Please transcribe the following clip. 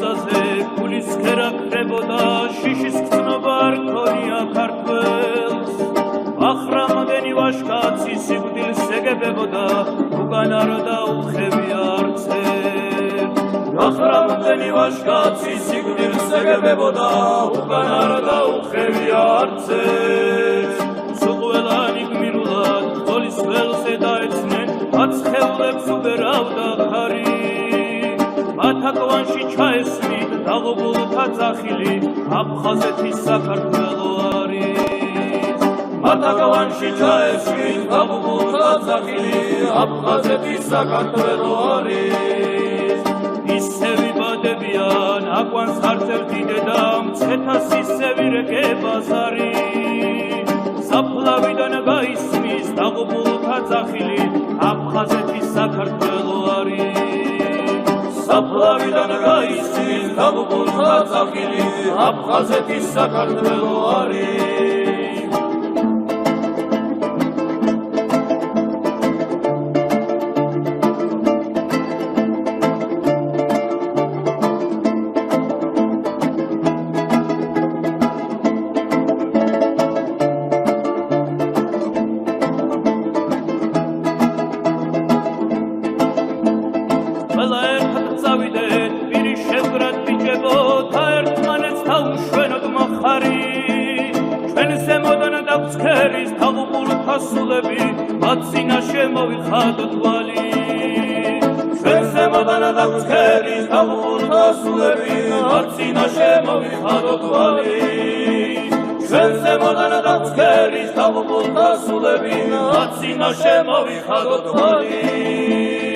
მიწაზე ფულის ქერა ქრებოდა შიშის გრძნობა არ ქონია ქართველს ახრამდენი ვაშკაცი სიკვდილს ეგებებოდა უკან არ დაუხევია არცერთ ახრამდენი ვაშკაცი სიკვდილს ეგებებოდა უკან არ დაუხევია არცერთ სუყველანი გმირულად თოლის ველზე დაეცნენ აცხეულებს უბერავდა ხარი ათაკვანში ჩაესმით დაღუპულთა ძახილი აფხაზეთის საქართველო არის ათაკვანში ჩაესმით დაღუპულთა ძახილი აფხაზეთის საქართველო არის ისევი ბადებიან აკვანს არც ერთი დედა მცხეთას ისევი რეკე ბაზარი საფლავიდან გაისმის დაღუპულთა ძახილი აფხაზეთის საქართველო არის საფლავიდან გაისმის დაღუპულთა ძახილი აფხაზეთის საქართველო არის ქერის დაღუპულთა სულები მათ წინაშე მოვიხადოთ ვალი ჩვენ ზემოდან დაგვს ქერის დაღუპულთა სულები მათ წინაშე მოვიხადოთ ვალი ჩვენ ზემოდან დაგვს ქერის დაღუპულთა სულები მათ წინაშე მოვიხადოთ ვალი